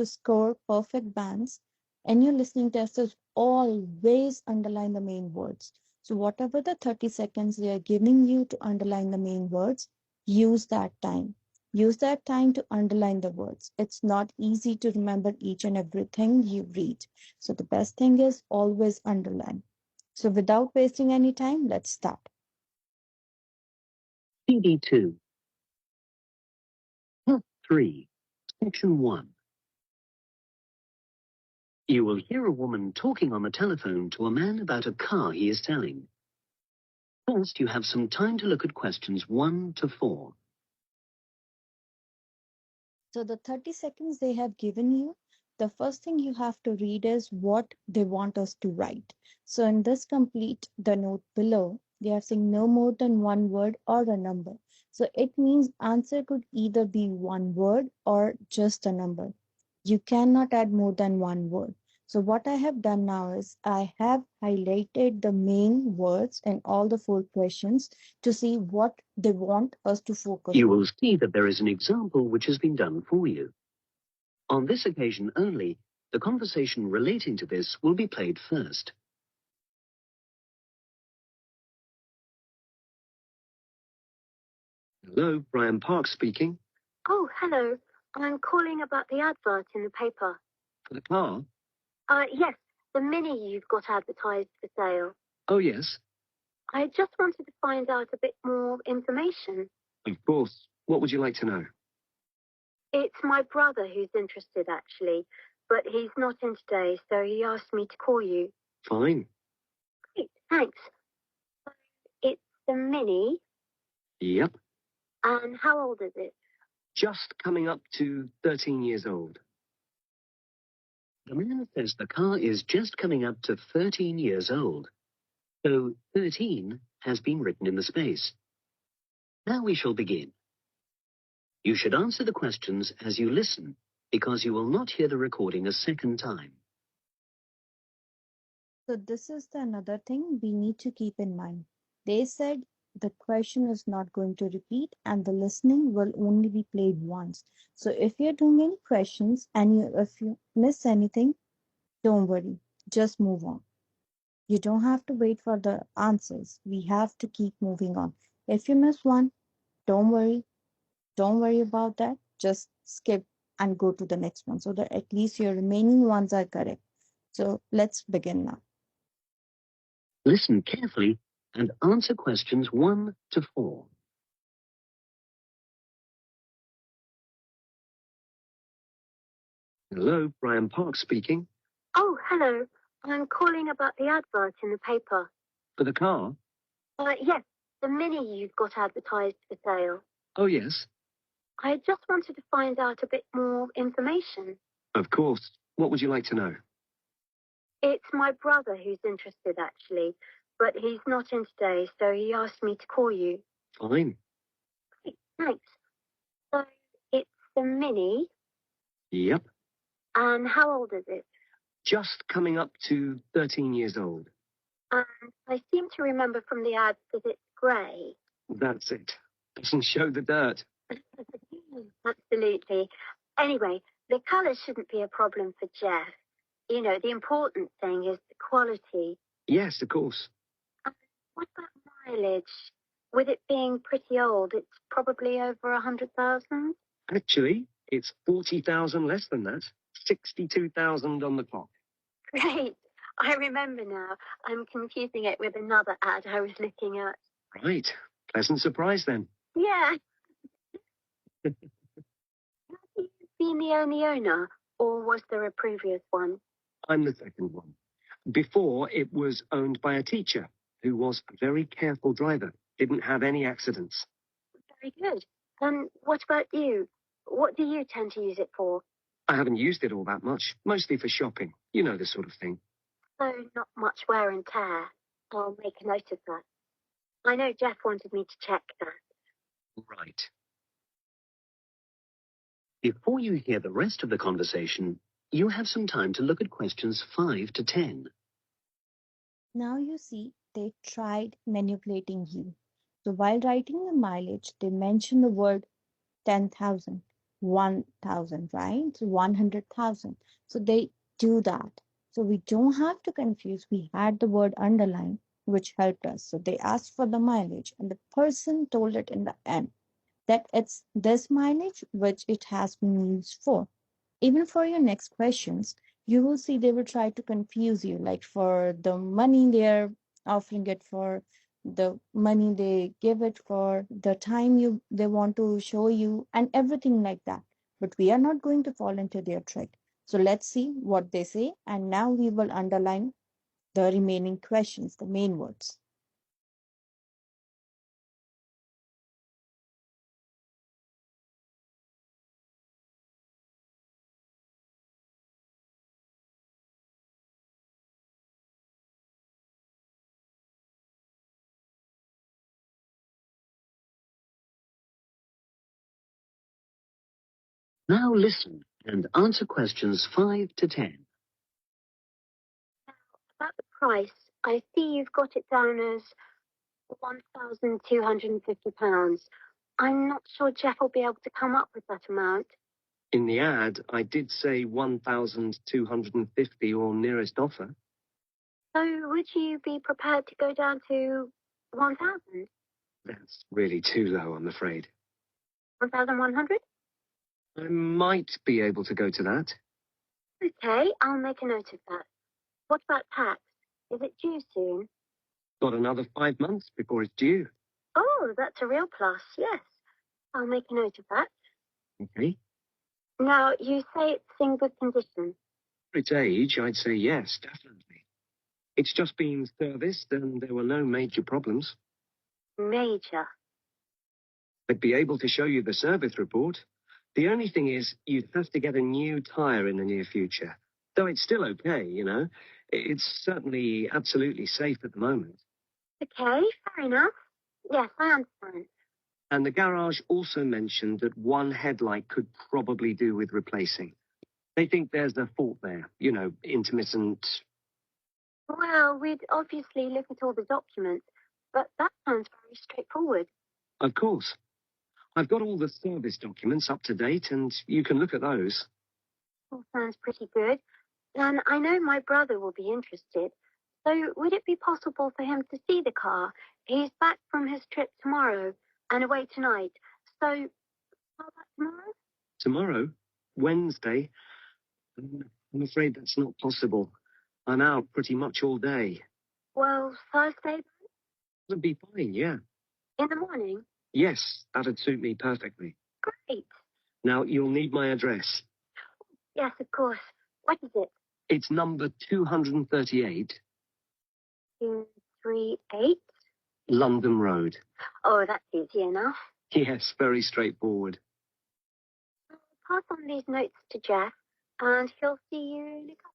to score perfect bands, and your listening test is always underline the main words. So whatever the 30 seconds they are giving you to underline the main words, use that time. Use that time to underline the words. It's not easy to remember each and everything you read. So the best thing is always underline. So without wasting any time, let's start. CD2. Part 3. Section 1. You will hear a woman talking on the telephone to a man about a car he is selling. First, you have some time to look at questions 1 to 4. So the 30 seconds they have given you, the first thing you have to read is what they want us to write. So in this complete the note below, they are saying no more than one word or a number. So it means answer could either be one word or just a number. You cannot add more than one word. So what I have done now is I have highlighted the main words in all the 4 questions to see what they want us to focus You on. will see that there is an example which has been done for you. On this occasion only, the conversation relating to this will be played first. Hello, Brian Park speaking. Oh, hello. I'm calling about the advert in the paper. For the car? Yes, the Mini you've got advertised for sale. Oh, yes. I just wanted to find out a bit more information. Of course. What would you like to know? It's my brother who's interested, actually, but he's not in today, so he asked me to call you. Fine. Great, thanks. It's the Mini, Yep. and how old is it? Just coming up to 13 years old. The man says the car is just coming up to 13 years old. So 13 has been written in the space. Now we shall begin. You should answer the questions as you listen, because you will not hear the recording a second time. So this is another thing we need to keep in mind. They said the question is not going to repeat and the listening will only be played once. So if you're doing any questions and if you miss anything, don't worry, just move on. You don't have to wait for the answers. We have to keep moving on. If you miss one, don't worry. Don't worry about that. Just skip and go to the next one so that at least your remaining ones are correct. So let's begin now. Listen carefully and answer questions 1 to 4. Hello, Brian Park speaking. Oh, hello. I'm calling about the advert in the paper. For the car? Yes, the Mini you've got advertised for sale. Oh, yes. I just wanted to find out a bit more information. Of course. What would you like to know? It's my brother who's interested, actually, but he's not in today, so he asked me to call you. Fine. Great, thanks. So it's the Mini, Yep. and how old is it? Just coming up to 13 years old. And I seem to remember from the ad that it's grey. That's it. Doesn't show the dirt. Absolutely. Anyway, the colour shouldn't be a problem for Jeff. You know, the important thing is the quality. Yes, of course. What about mileage? With it being pretty old, it's probably over 100,000. Actually, it's 40,000 less than that. 62,000 on the clock. Great. I remember now. I'm confusing it with another ad I was looking at. Right. Pleasant surprise then. Yeah. Have you been the only owner, or was there a previous one? I'm the second one. Before, it was owned by a teacher who was a very careful driver. Didn't have any accidents. Very good. And what about you? What do you tend to use it for? I haven't used it all that much. Mostly for shopping. You know, this sort of thing. So not much wear and tear. I'll make a note of that. I know Jeff wanted me to check that. Right. Before you hear the rest of the conversation, you have some time to look at questions 5 to 10. Now you see they tried manipulating you. So while writing the mileage, they mentioned the word 10,000. 1,000, right? So 100,000. So they do that. So we don't have to confuse. We had the word underline, which helped us. So they asked for the mileage, and the person told it in the end that it's this mileage which it has been used for. Even for your next questions, you will see they will try to confuse you, like for the money they're offering it for, the money they give it for, the time you they want to show you, and everything like that. But we are not going to fall into their trick. So let's see what they say, and now we will underline the remaining questions, the main words. Now listen and answer questions 5 to 10. About the price, I see you've got it down as £1,250. I'm not sure Jeff will be able to come up with that amount. In the ad, I did say 1,250 or nearest offer. So would you be prepared to go down to 1,000? That's really too low, I'm afraid. 1,100? I might be able to go to that. Okay, I'll make a note of that. What about tax? Is it due soon? Got another 5 months before it's due. Oh, that's a real plus, yes. I'll make a note of that. Okay. Now, you say it's in good condition. For its age, I'd say yes, definitely. It's just been serviced and there were no major problems. Major. I'd be able to show you the service report. The only thing is, you'd have to get a new tyre in the near future. Though it's still okay, you know. It's certainly absolutely safe at the moment. Okay, fair enough. Yes, I understand. And the garage also mentioned that one headlight could probably do with replacing. They think there's a fault there, you know, intermittent. Well, we'd obviously look at all the documents, but that sounds very straightforward. Of course. I've got all the service documents up to date, and you can look at those. All sounds pretty good. And I know my brother will be interested. So would it be possible for him to see the car? He's back from his trip tomorrow and away tonight. So, how about tomorrow? Tomorrow? Wednesday? I'm afraid that's not possible. I'm out pretty much all day. Well, Thursday That'd be fine, yeah. in the morning? Yes, that'd suit me perfectly. Great. Now, you'll need my address. Yes, of course. What is it? It's number 238, 238? London Road. Oh, that's easy enough. Yes, very straightforward. I'll pass on these notes to Jeff, and he'll see you in a couple.